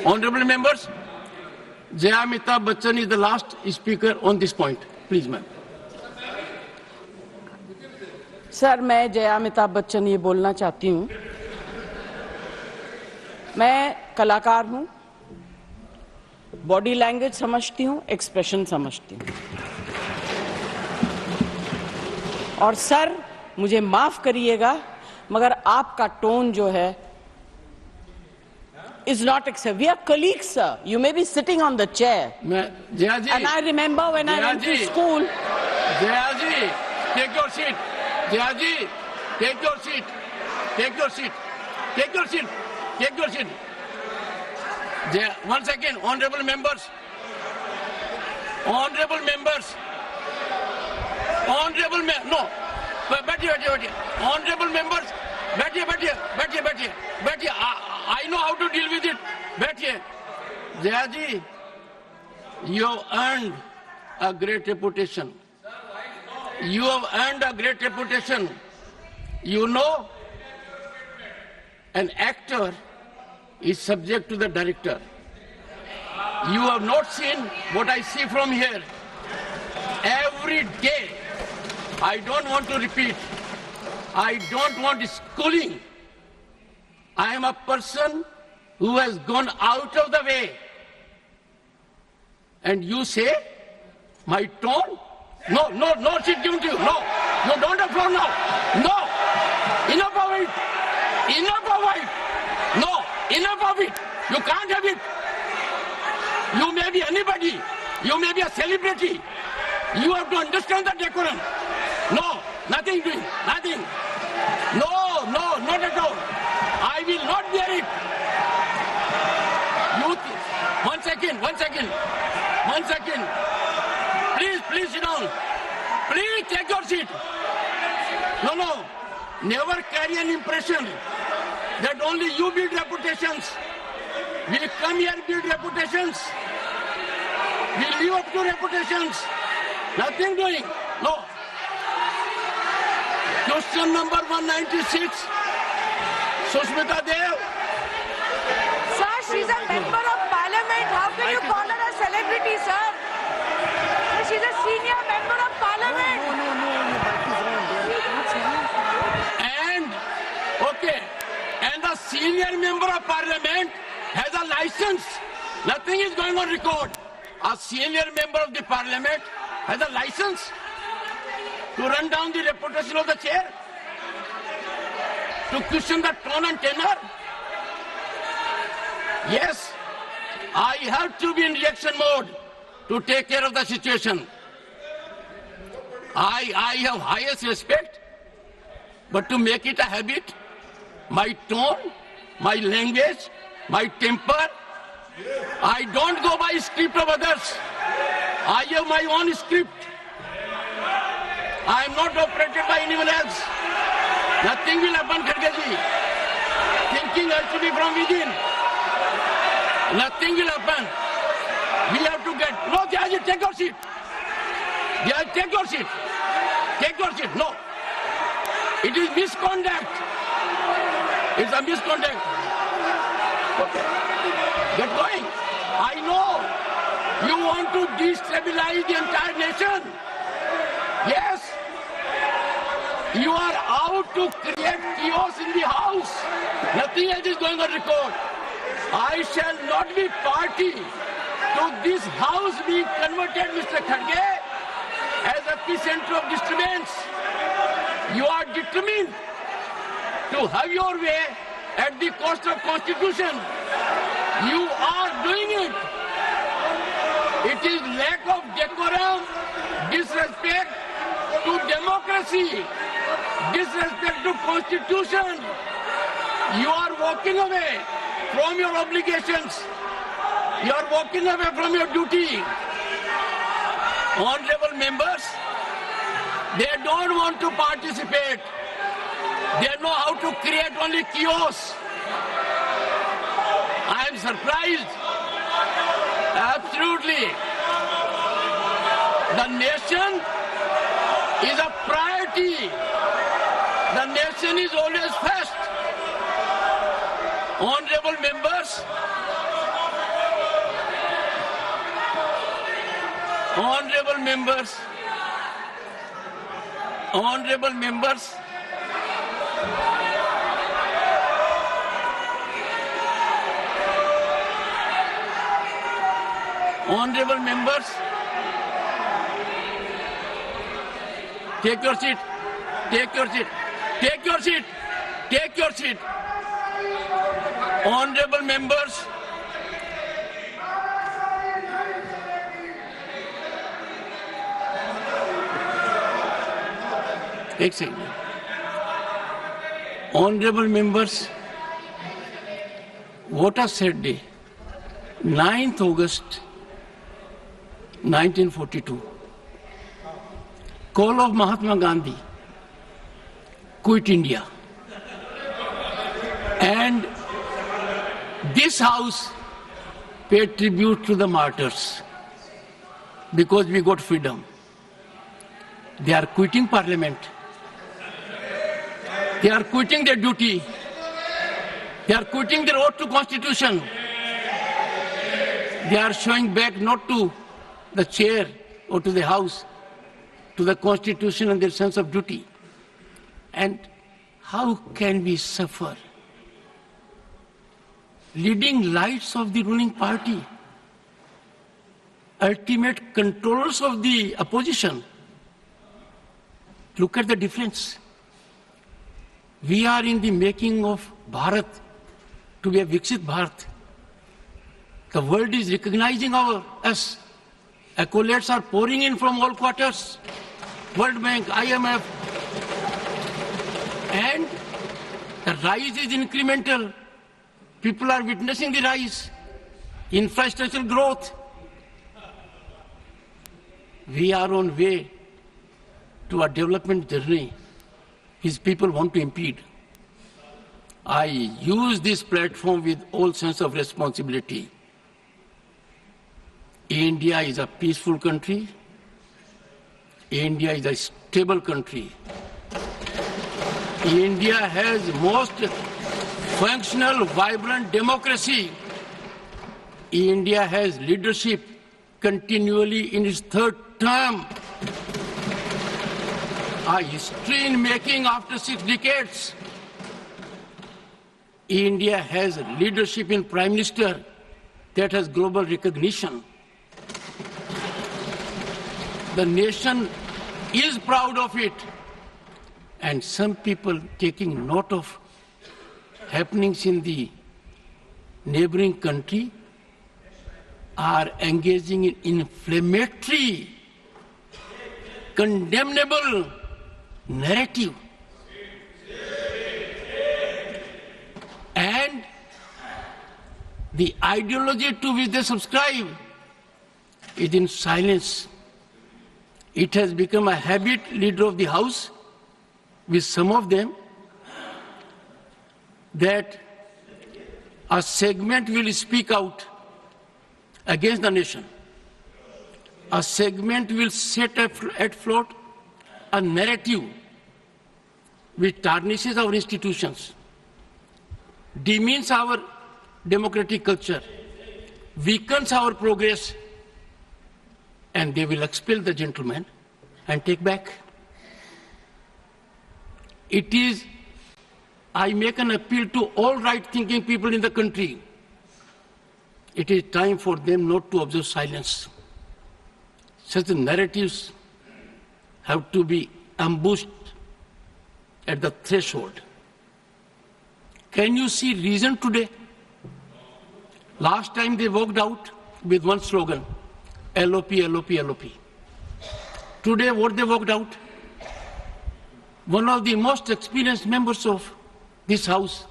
Honorable members, Jaya Amitabh Bachchan is the last speaker on this point. Please, ma'am. Sir, मैं जया अमिताभ बच्चन ये बोलना चाहती हूँ, मैं कलाकार हूँ, बॉडी लैंग्वेज समझती हूँ, एक्सप्रेशन समझती हूँ। और सर, मुझे माफ करिएगा, मगर आपका टोन जो है is not acceptable. We are colleagues, sir. You may be sitting on the chair. Jaya ji, and I remember when I went to school. Jaya ji, take your seat. Jaya ji, take your seat. Take your seat. Take your seat. Take your seat. Jaya, one second, honorable members. Honorable members. Honorable no. बैठिए. Honorable members. बैठिए. I know how to deal with it. बैठिए. Jaya ji, you have earned a great reputation. You have earned a great reputation. You know, an actor is subject to the director. You have not seen what I see from here. Every day, I don't want to repeat. I don't want schooling. I am a person who has gone out of the way. And you say, my tone? No seat given to you. No, you don't have floor now. No, enough of it. No, enough of it. You can't have it. You may be anybody. You may be a celebrity. You have to understand the decorum. No, nothing doing. Nothing. No, not at all. I will not bear it. One second. Please sit down. Please take your seat. No. Never carry an impression that only you build reputations. We come here build reputations. We live up to reputations. Nothing doing. No. Question number 196. Sushmita Dev. Sir, she's a member of parliament. How can you call her a celebrity, sir? She's a senior member of parliament. And the senior member of parliament has a license. Nothing is going on record. A senior member of the parliament has a license to run down the reputation of the chair, to question the tone and tenor. Yes, I have to be in reaction mode to take care of the situation. I have highest respect, but to make it a habit, my tone, my language, my temper, I don't go by script of others. I have my own script. I am not operated by anyone else. Nothing will happen, Kharge ji. Thinking has to be from within. Nothing will happen. We have to get... No, Jaya ji, take your seat. Jaya, take your seat. Take your seat. No. It is misconduct. It's a misconduct. Okay. Get going. I know you want to destabilize the entire nation. Yes. You are out to create chaos in the house. Nothing else is going on record. I shall not be party to this house being converted, Mr. Kharge, as a epicenter of disturbance. You are determined to have your way at the cost of Constitution. You are doing it. It is lack of decorum, disrespect to democracy, disrespect to Constitution. You are walking away from your obligations. You are walking away from your duty. Honorable members, they don't want to participate. They know how to create only chaos. I am surprised. Absolutely. The nation is a priority. The nation is always first. Honorable members, Honorable members, honorable members, honorable members, take your seat, take your seat, take your seat, take your seat. Honorable members, एक second. Honorable members, what a sad day. 9th August 1942. Call of Mahatma Gandhi. Quit India. And this house paid tribute to the martyrs because we got freedom. They are quitting parliament. They are quitting their duty. They are quitting their oath to constitution. They are showing back not to the chair or to the house, to the constitution and their sense of duty. And how can we suffer? Leading lights of the ruling party, ultimate controllers of the opposition. Look at the difference. We are in the making of Bharat to be a Viksit Bharat. The world is recognizing us. Accolades are pouring in from all quarters. World Bank, IMF. And the rise is incremental. People are witnessing the rise. Infrastructural growth. We are on way to a development journey. His people want to impede. I use this platform with all sense of responsibility. India is a peaceful country. India is a stable country. India has most functional, vibrant democracy. India has leadership continually in its third term. A history in making after 6 decades. India has leadership in Prime Minister that has global recognition. The nation is proud of it. And some people taking note of happenings in the neighboring country are engaging in inflammatory, condemnable narrative. And the ideology to which they subscribe is in silence. It has become a habit, leader of the house, with some of them, that a segment will speak out against the nation. A segment will set at float a narrative which tarnishes our institutions, demeans our democratic culture, weakens our progress, and they will expel the gentleman and take back. It is, I make an appeal to all right-thinking people in the country. It is time for them not to observe silence. Such narratives have to be ambushed at the threshold. Can you see reason today? Last time they walked out with one slogan, LOP, LOP, LOP. Today what they walked out? One of the most experienced members of this house,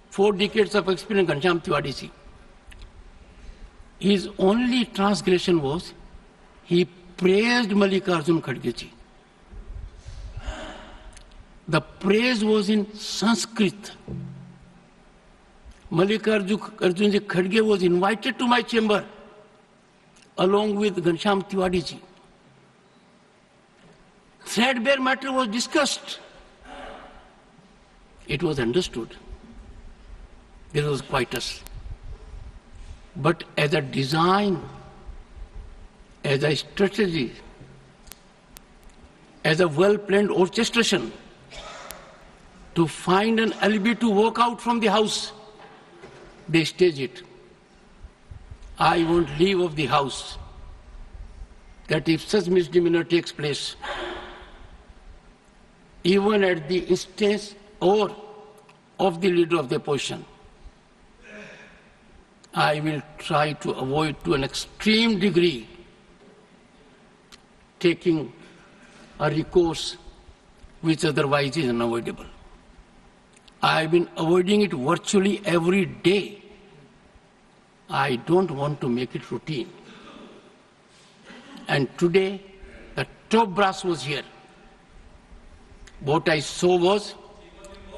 4 decades of experience, Ghanshyam Tiwari ji. His only transgression was he praised Mallikarjun Kharge ji. The praise was in Sanskrit. Mallikarjun ji Kharge was invited to my chamber along with Ghanshyam Tiwari ji. Threadbare matter was discussed. It was understood. There was quietus. But as a design, as a strategy, as a well-planned orchestration to find an alibi to walk out from the house. They stage it. I won't leave of the house. That if such misdemeanor takes place, even at the instance or of the leader of the opposition, I will try to avoid to an extreme degree taking a recourse which otherwise is unavoidable. I have been avoiding it virtually every day. I don't want to make it routine. And today, the top brass was here. What I saw was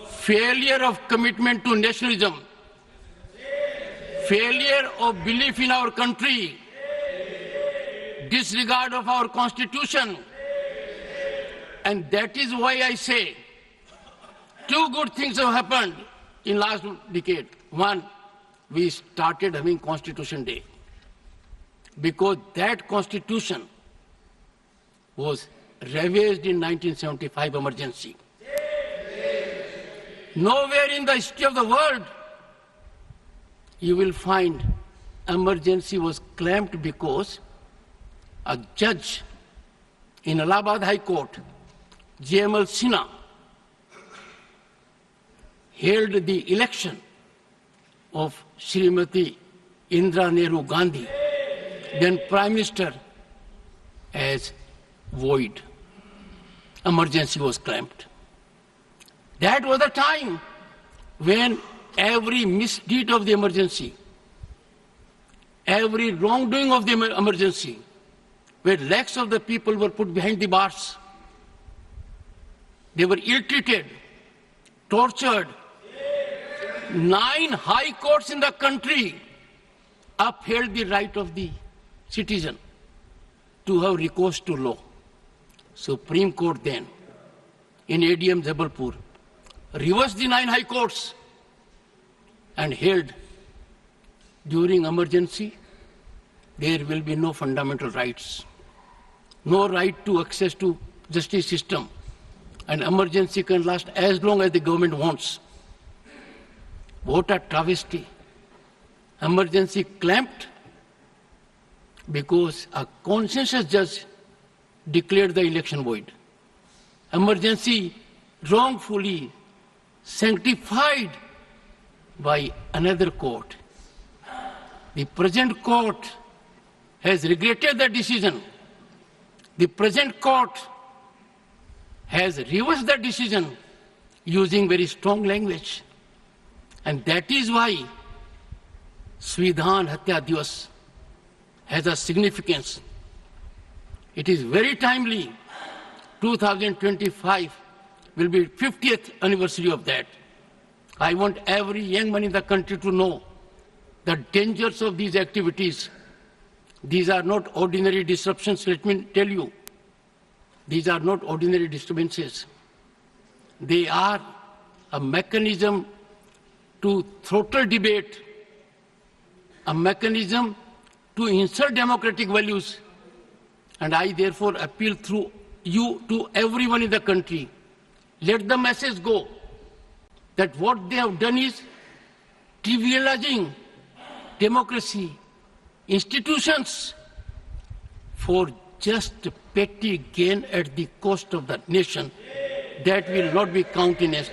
failure of commitment to nationalism, failure of belief in our country, disregard of our constitution. And that is why I say two good things have happened in last decade. One, we started having Constitution Day because that constitution was ravaged in 1975 emergency. Nowhere in the history of the world you will find emergency was claimed because a judge in Allahabad High Court, J.M.L. Sinha, held the election of Srimati Indira Nehru Gandhi, then Prime Minister, as void. Emergency was claimed. That was the time when every misdeed of the emergency, every wrongdoing of the emergency, where lakhs of the people were put behind the bars. They were ill-treated, tortured. 9 high courts in the country upheld the right of the citizen to have recourse to law. Supreme Court then, in ADM Jabalpur, reversed the 9 high courts and held during emergency there will be no fundamental rights, no right to access to justice system, and emergency can last as long as the government wants. What a travesty. Emergency clamped because a conscientious judge declared the election void. Emergency wrongfully sanctified by another court. The present court has regretted the decision. The present court has reversed the decision using very strong language. And that is why Svidhan Hatya Divas has a significance. It is very timely. 2025 will be 50th anniversary of that. I want every young man in the country to know the dangers of these activities. These are not ordinary disruptions, let me tell you. These are not ordinary disturbances. They are a mechanism to throttle debate, a mechanism to insult democratic values. And I therefore appeal through you to everyone in the country. Let the message go that what they have done is trivializing democracy, institutions for just petty gain at the cost of the nation. That will not be countenanced.